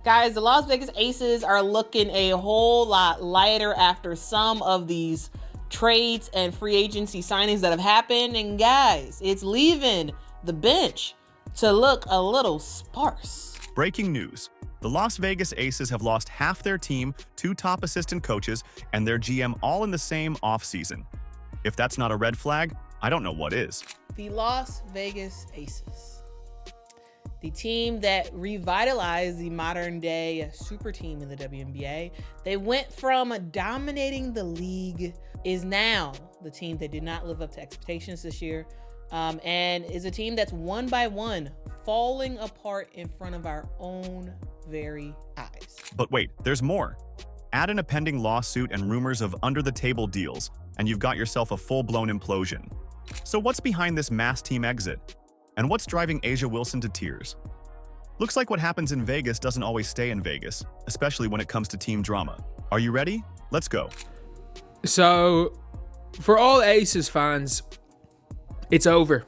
Guys, the Las Vegas Aces are looking a whole lot lighter after some of these trades and free agency signings that have happened. And guys, it's leaving the bench to look a little sparse. Breaking news. The Las Vegas Aces have lost half their team, 2 top assistant coaches, and their GM all in the same offseason. If that's not a red flag, I don't know what is. The Las Vegas Aces, the team that revitalized the modern-day super team in the WNBA. They went from dominating the league, is now the team that did not live up to expectations this year, and is a team that's one by one falling apart in front of our own very eyes. But wait, there's more. Add in a pending lawsuit and rumors of under-the-table deals, and you've got yourself a full-blown implosion. So what's behind this mass team exit? And what's driving A'ja Wilson to tears? Looks like what happens in Vegas doesn't always stay in Vegas, especially when it comes to team drama. Are you ready? Let's go. So, for all Aces fans, it's over.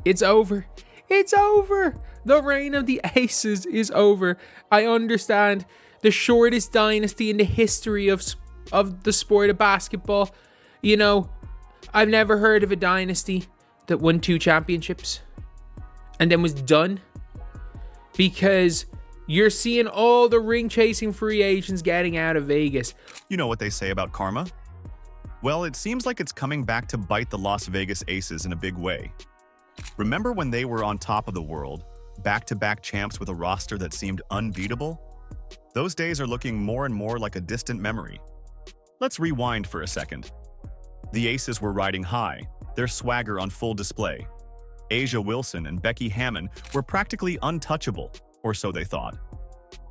It's over. It's over. The reign of the Aces is over. I understand the shortest dynasty in the history of the sport of basketball. You know, I've never heard of a dynasty that won 2 championships and then was done, because you're seeing all the ring-chasing free agents getting out of Vegas. You know what they say about karma? Well, it seems like it's coming back to bite the Las Vegas Aces in a big way. Remember when they were on top of the world, back-to-back champs with a roster that seemed unbeatable? Those days are looking more and more like a distant memory. Let's rewind for a second. The Aces were riding high, their swagger on full display. A'ja Wilson and Becky Hammon were practically untouchable, or so they thought.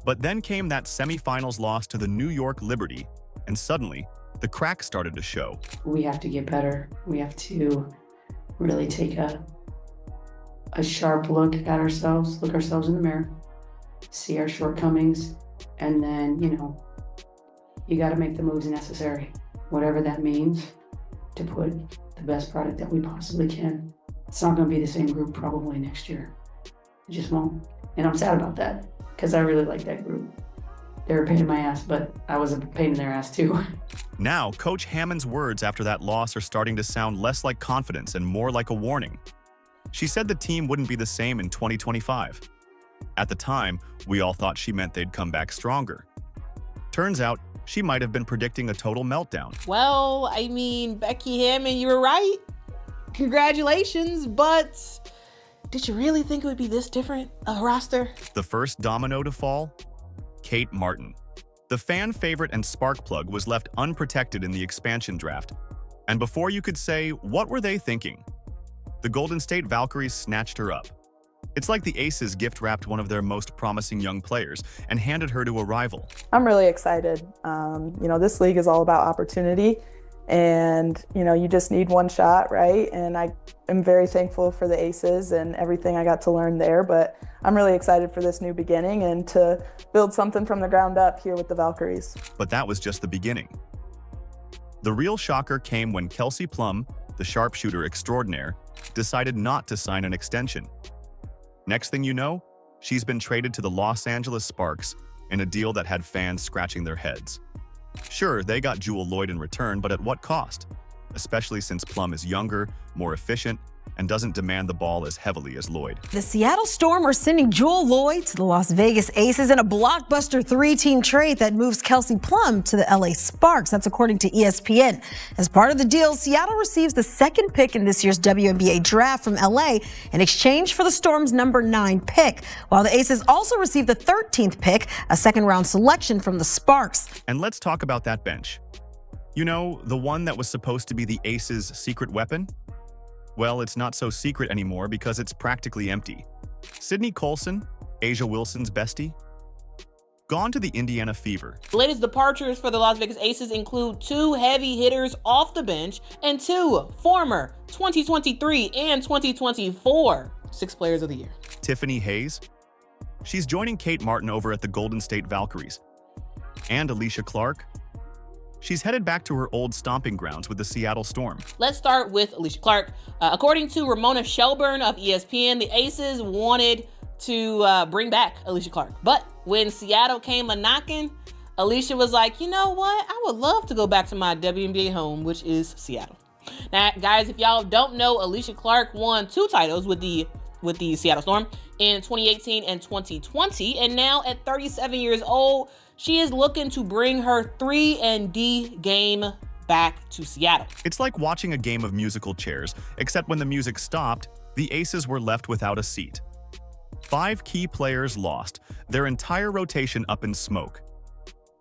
But then came that semifinals loss to the New York Liberty, and suddenly, the cracks started to show. We have to get better. We have to really take a sharp look at ourselves, look ourselves in the mirror, see our shortcomings, and then, you got to make the moves necessary, whatever that means, to put the best product that we possibly can. It's not going to be the same group probably next year. It just won't. And I'm sad about that, because I really like that group. They were a pain in my ass, but I was a pain in their ass too. Now, Coach Hammon's words after that loss are starting to sound less like confidence and more like a warning. She said the team wouldn't be the same in 2025. At the time, we all thought she meant they'd come back stronger. Turns out, she might have been predicting a total meltdown. Well, I mean, Becky Hammon, you were right. Congratulations, but did you really think it would be this different, a roster? The first domino to fall? Kate Martin. The fan favorite and spark plug was left unprotected in the expansion draft. And before you could say, what were they thinking? The Golden State Valkyries snatched her up. It's like the Aces gift-wrapped one of their most promising young players and handed her to a rival. I'm really excited. This league is all about opportunity, and, you just need one shot, right? And I am very thankful for the Aces and everything I got to learn there, but I'm really excited for this new beginning and to build something from the ground up here with the Valkyries. But that was just the beginning. The real shocker came when Kelsey Plum, the sharpshooter extraordinaire, decided not to sign an extension. Next thing you know, she's been traded to the Los Angeles Sparks in a deal that had fans scratching their heads. Sure, they got Jewel Lloyd in return, but at what cost? Especially since Plum is younger, more efficient, and doesn't demand the ball as heavily as Lloyd. The Seattle Storm are sending Jewel Lloyd to the Las Vegas Aces in a blockbuster 3-team trade that moves Kelsey Plum to the LA Sparks. That's according to ESPN. As part of the deal, Seattle receives the 2nd pick in this year's WNBA draft from LA in exchange for the Storm's number 9 pick, while the Aces also receive the 13th pick, a 2nd-round selection from the Sparks. And let's talk about that bench. You know, the one that was supposed to be the Aces' secret weapon? Well, it's not so secret anymore because it's practically empty. Sydney Colson, A'ja Wilson's bestie, gone to the Indiana Fever. The latest departures for the Las Vegas Aces include 2 heavy hitters off the bench and 2 former 2023 and 2024 Sixth Players of the Year. Tiffany Hayes. She's joining Kate Martin over at the Golden State Valkyries. And Alicia Clark. She's headed back to her old stomping grounds with the Seattle Storm. Let's start with Alicia Clark. According to Ramona Shelburne of ESPN, the Aces wanted to bring back Alicia Clark. But when Seattle came a-knocking, Alicia was like, you know what? I would love to go back to my WNBA home, which is Seattle. Now, guys, if y'all don't know, Alicia Clark won 2 titles with the Seattle Storm in 2018 and 2020. And now at 37 years old, she is looking to bring her 3-and-D game back to Seattle. It's like watching a game of musical chairs, except when the music stopped, the Aces were left without a seat. 5 key players lost, their entire rotation up in smoke.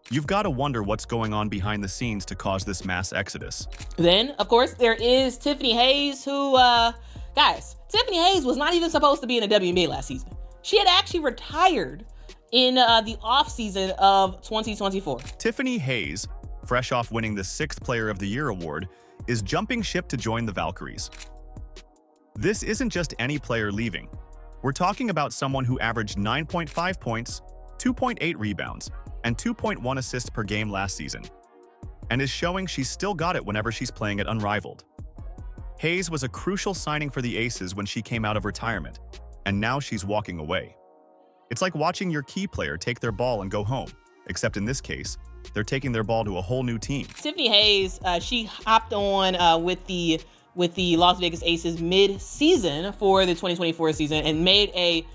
You've got to wonder what's going on behind the scenes to cause this mass exodus. Then, of course, there is Tiffany Hayes, who, guys, Tiffany Hayes was not even supposed to be in the WNBA last season. She had actually retired in the offseason of 2024. Tiffany Hayes, fresh off winning the 6th Player of the Year award, is jumping ship to join the Valkyries. This isn't just any player leaving. We're talking about someone who averaged 9.5 points, 2.8 rebounds, and 2.1 assists per game last season, and is showing she's still got it whenever she's playing at Unrivaled. Hayes was a crucial signing for the Aces when she came out of retirement, and now she's walking away. It's like watching your key player take their ball and go home, except in this case, they're taking their ball to a whole new team. Tiffany Hayes, she hopped on with the Las Vegas Aces mid-season for the 2024 season and made a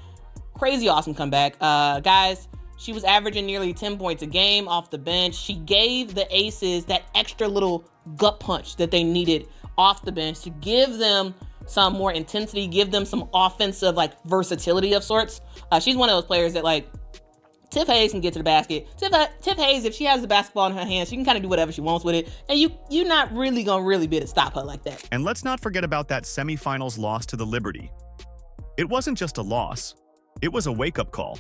crazy awesome comeback. Guys, she was averaging nearly 10 points a game off the bench. She gave the Aces that extra little gut punch that they needed off the bench to give them some more intensity, give them some offensive versatility of sorts. She's one of those players that Tiff Hayes can get to the basket. Tiff Hayes, if she has the basketball in her hands, she can kind of do whatever she wants with it. And you're not really gonna be able to stop her like that. And let's not forget about that semifinals loss to the Liberty. It wasn't just a loss, it was a wake-up call.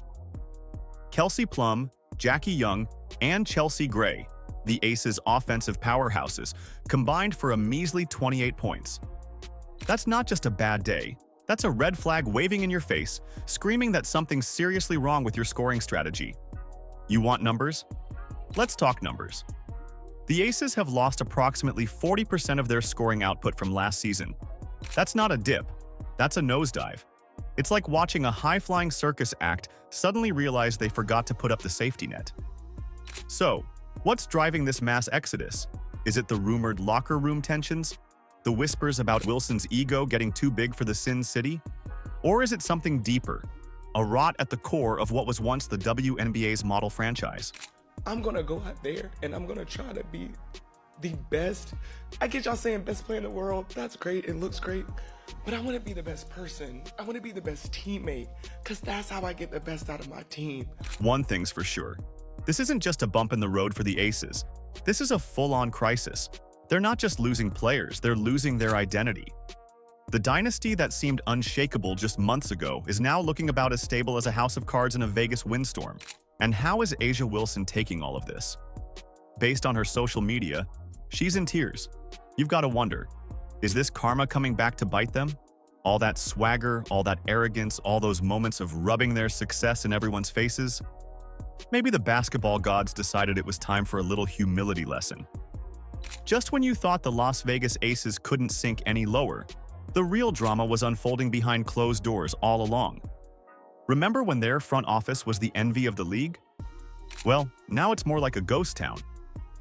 Kelsey Plum, Jackie Young, and Chelsea Gray, the Aces' offensive powerhouses, combined for a measly 28 points. That's not just a bad day. That's a red flag waving in your face, screaming that something's seriously wrong with your scoring strategy. You want numbers? Let's talk numbers. The Aces have lost approximately 40% of their scoring output from last season. That's not a dip, that's a nosedive. It's like watching a high-flying circus act suddenly realize they forgot to put up the safety net. So, what's driving this mass exodus? Is it the rumored locker room tensions? The whispers about Wilson's ego getting too big for the Sin City? Or is it something deeper? A rot at the core of what was once the WNBA's model franchise? I'm gonna go out there and I'm gonna try to be the best. I get y'all saying best player in the world. That's great. It looks great. But I want to be the best person. I want to be the best teammate, because that's how I get the best out of my team. One thing's for sure. This isn't just a bump in the road for the Aces. This is a full-on crisis. They're not just losing players, they're losing their identity. The dynasty that seemed unshakable just months ago is now looking about as stable as a house of cards in a Vegas windstorm. And how is A'ja Wilson taking all of this? Based on her social media, she's in tears. You've got to wonder, is this karma coming back to bite them? All that swagger, all that arrogance, all those moments of rubbing their success in everyone's faces? Maybe the basketball gods decided it was time for a little humility lesson. Just when you thought the Las Vegas Aces couldn't sink any lower, the real drama was unfolding behind closed doors all along. Remember when their front office was the envy of the league? Well, now it's more like a ghost town.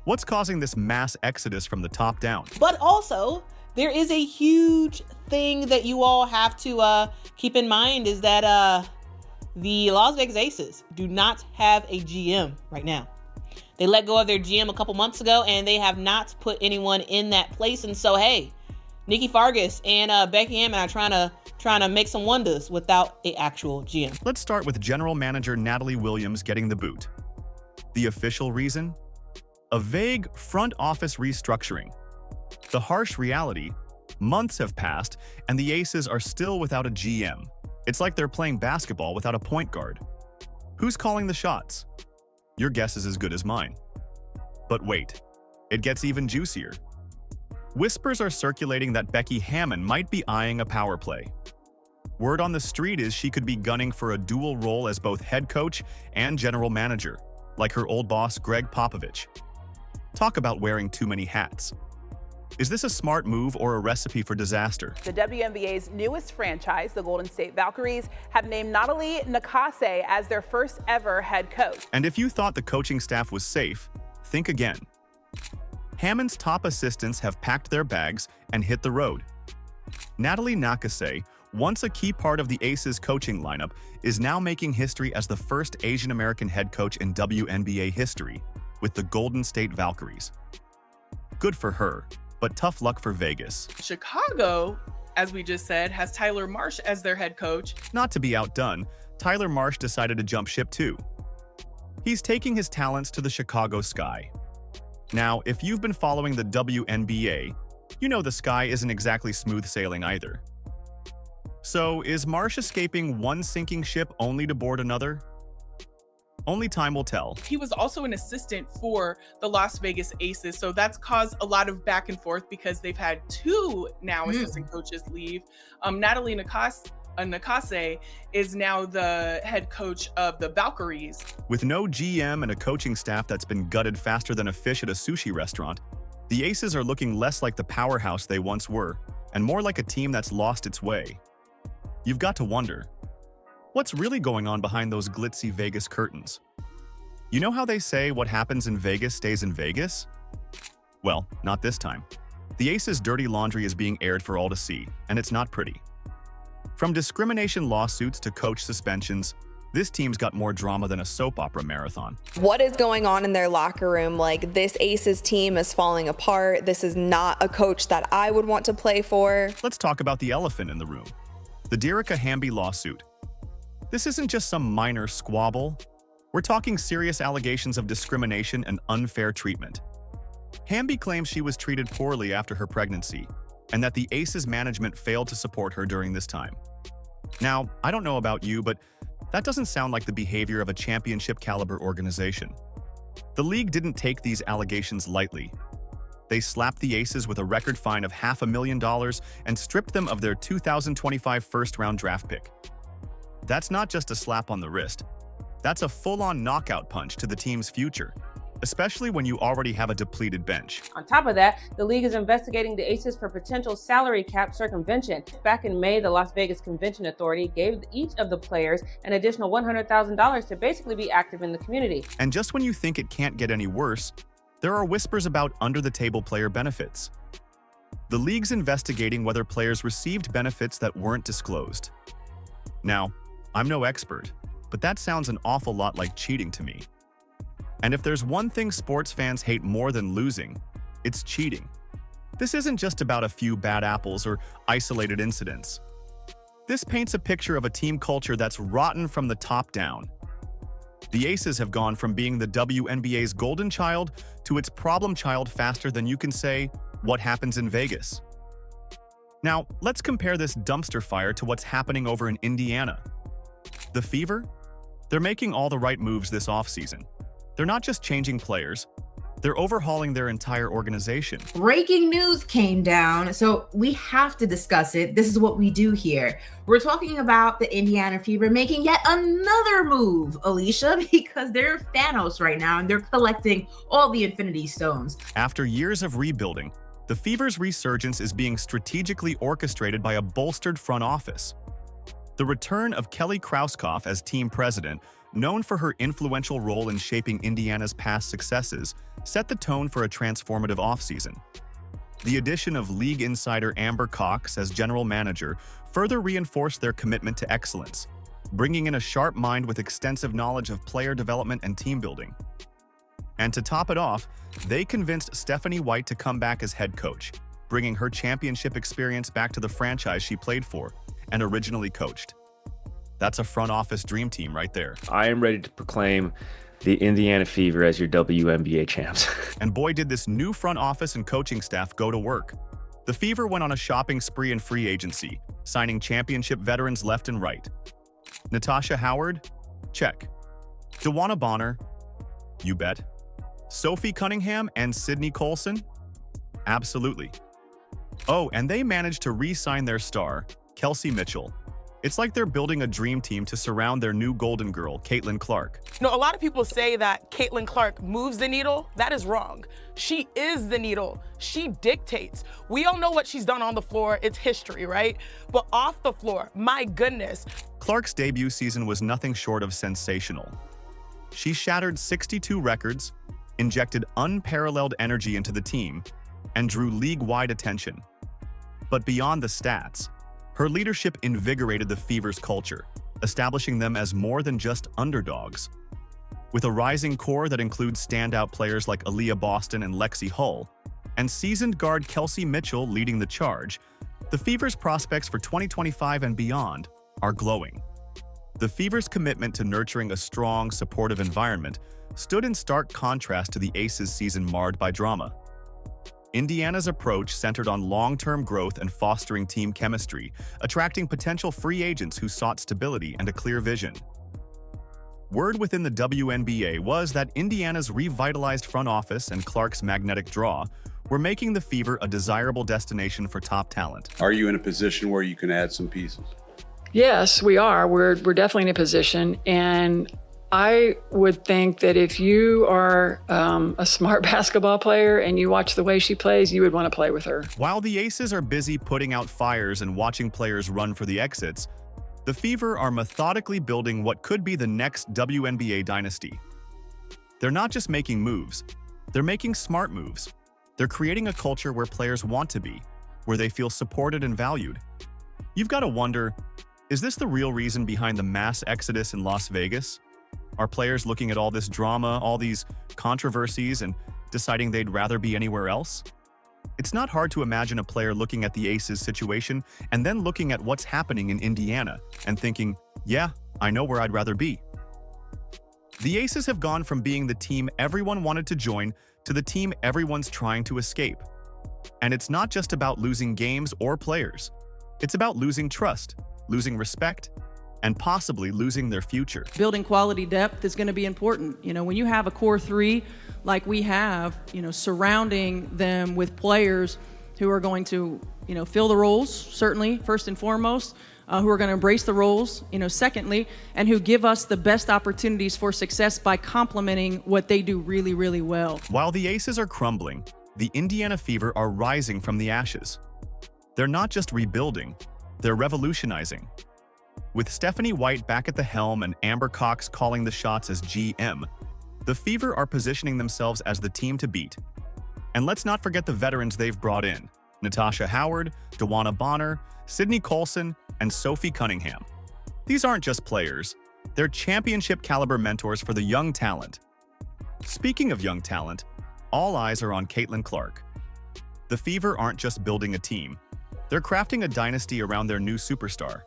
What's causing this mass exodus from the top down? But also, there is a huge thing that you all have to keep in mind is that the Las Vegas Aces do not have a GM right now. They let go of their GM a couple months ago, and they have not put anyone in that place. And so, hey, Nikki Fargas and Becky Hammon are trying to make some wonders without an actual GM. Let's start with General Manager Natalie Williams getting the boot. The official reason? A vague front office restructuring. The harsh reality, months have passed and the Aces are still without a GM. It's like they're playing basketball without a point guard. Who's calling the shots? Your guess is as good as mine. But wait, it gets even juicier. Whispers are circulating that Becky Hammon might be eyeing a power play. Word on the street is she could be gunning for a dual role as both head coach and general manager, like her old boss Greg Popovich. Talk about wearing too many hats. Is this a smart move or a recipe for disaster? The WNBA's newest franchise, the Golden State Valkyries, have named Natalie Nakase as their first ever head coach. And if you thought the coaching staff was safe, think again. Hammond's top assistants have packed their bags and hit the road. Natalie Nakase, once a key part of the Aces coaching lineup, is now making history as the first Asian American head coach in WNBA history with the Golden State Valkyries. Good for her, but tough luck for Vegas. Chicago, as we just said, has Tyler Marsh as their head coach. Not to be outdone, Tyler Marsh decided to jump ship too. He's taking his talents to the Chicago Sky. Now, if you've been following the WNBA, you know the Sky isn't exactly smooth sailing either. So, is Marsh escaping one sinking ship only to board another? Only time will tell. He was also an assistant for the Las Vegas Aces, so that's caused a lot of back and forth because they've had two now assistant coaches leave. Natalie Nakase is now the head coach of the Valkyries. With no GM and a coaching staff that's been gutted faster than a fish at a sushi restaurant, the Aces are looking less like the powerhouse they once were, and more like a team that's lost its way. You've got to wonder, what's really going on behind those glitzy Vegas curtains? You know how they say what happens in Vegas stays in Vegas? Well, not this time. The Aces' dirty laundry is being aired for all to see, and it's not pretty. From discrimination lawsuits to coach suspensions, this team's got more drama than a soap opera marathon. What is going on in their locker room? Like, this Aces team is falling apart. This is not a coach that I would want to play for. Let's talk about the elephant in the room, the Derica Hamby lawsuit. This isn't just some minor squabble. We're talking serious allegations of discrimination and unfair treatment. Hamby claims she was treated poorly after her pregnancy, and that the Aces management failed to support her during this time. Now, I don't know about you, but that doesn't sound like the behavior of a championship-caliber organization. The league didn't take these allegations lightly. They slapped the Aces with a record fine of $500,000 and stripped them of their 2025 first-round draft pick. That's not just a slap on the wrist. That's a full-on knockout punch to the team's future, especially when you already have a depleted bench. On top of that, the league is investigating the Aces for potential salary cap circumvention. Back in May, the Las Vegas Convention Authority gave each of the players an additional $100,000 to basically be active in the community. And just when you think it can't get any worse, there are whispers about under-the-table player benefits. The league's investigating whether players received benefits that weren't disclosed. Now, I'm no expert, but that sounds an awful lot like cheating to me. And if there's one thing sports fans hate more than losing, it's cheating. This isn't just about a few bad apples or isolated incidents. This paints a picture of a team culture that's rotten from the top down. The Aces have gone from being the WNBA's golden child to its problem child faster than you can say, what happens in Vegas? Now, let's compare this dumpster fire to what's happening over in Indiana. The Fever? They're making all the right moves this offseason. They're not just changing players, they're overhauling their entire organization. Breaking news came down, so we have to discuss it. This is what we do here. We're talking about the Indiana Fever making yet another move, Alicia, because they're Thanos right now and they're collecting all the Infinity Stones. After years of rebuilding, the Fever's resurgence is being strategically orchestrated by a bolstered front office. The return of Kelly Krauskopf as team president, known for her influential role in shaping Indiana's past successes, set the tone for a transformative offseason. The addition of league insider Amber Cox as general manager further reinforced their commitment to excellence, bringing in a sharp mind with extensive knowledge of player development and team building. And to top it off, they convinced Stephanie White to come back as head coach, bringing her championship experience back to the franchise she played for and originally coached. That's a front office dream team right there. I am ready to proclaim the Indiana Fever as your WNBA champs. And boy, did this new front office and coaching staff go to work. The Fever went on a shopping spree in free agency, signing championship veterans left and right. Natasha Howard? Check. DeWanna Bonner? You bet. Sophie Cunningham and Sydney Colson? Absolutely. Oh, and they managed to re-sign their star, Kelsey Mitchell. It's like they're building a dream team to surround their new golden girl, Caitlin Clark. You know, a lot of people say that Caitlin Clark moves the needle. That is wrong. She is the needle. She dictates. We all know what she's done on the floor. It's history, right? But off the floor, my goodness. Clark's debut season was nothing short of sensational. She shattered 62 records, injected unparalleled energy into the team, and drew league-wide attention. But beyond the stats, her leadership invigorated the Fever's culture, establishing them as more than just underdogs. With a rising core that includes standout players like Aaliyah Boston and Lexi Hull, and seasoned guard Kelsey Mitchell leading the charge, the Fever's prospects for 2025 and beyond are glowing. The Fever's commitment to nurturing a strong, supportive environment stood in stark contrast to the Aces' season marred by drama. Indiana's approach centered on long-term growth and fostering team chemistry, attracting potential free agents who sought stability and a clear vision. Word within the WNBA was that Indiana's revitalized front office and Clark's magnetic draw were making the Fever a desirable destination for top talent. Are you in a position where you can add some pieces? Yes, we are. We're definitely in a position, and I would think that if you are a smart basketball player and you watch the way she plays, you would want to play with her. While the Aces are busy putting out fires and watching players run for the exits, the Fever are methodically building what could be the next WNBA dynasty. They're not just making moves, they're making smart moves. They're creating a culture where players want to be, where they feel supported and valued. You've got to wonder, is this the real reason behind the mass exodus in Las Vegas? Are players looking at all this drama, all these controversies, and deciding they'd rather be anywhere else? It's not hard to imagine a player looking at the Aces situation and then looking at what's happening in Indiana and thinking, yeah, I know where I'd rather be. The Aces have gone from being the team everyone wanted to join to the team everyone's trying to escape. And it's not just about losing games or players. It's about losing trust, losing respect, and possibly losing their future. Building quality depth is going to be important. You know, when you have a core three like we have, you know, surrounding them with players who are going to, you know, fill the roles, certainly, first and foremost, who are going to embrace the roles, you know, secondly, and who give us the best opportunities for success by complementing what they do really, really well. While the Aces are crumbling, the Indiana Fever are rising from the ashes. They're not just rebuilding, they're revolutionizing. With Stephanie White back at the helm and Amber Cox calling the shots as GM, the Fever are positioning themselves as the team to beat. And let's not forget the veterans they've brought in: Natasha Howard, DeWanna Bonner, Sydney Colson, and Sophie Cunningham. These aren't just players, they're championship-caliber mentors for the young talent. Speaking of young talent, all eyes are on Caitlin Clark. The Fever aren't just building a team, they're crafting a dynasty around their new superstar.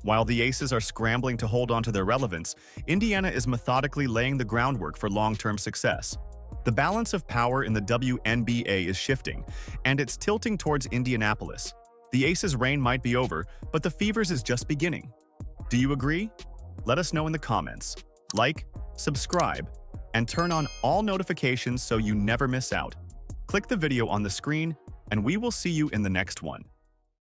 While the Aces are scrambling to hold on to their relevance, Indiana is methodically laying the groundwork for long-term success. The balance of power in the WNBA is shifting, and it's tilting towards Indianapolis. The Aces' reign might be over, but the Fever's is just beginning. Do you agree? Let us know in the comments. Like, subscribe, and turn on all notifications so you never miss out. Click the video on the screen, and we will see you in the next one.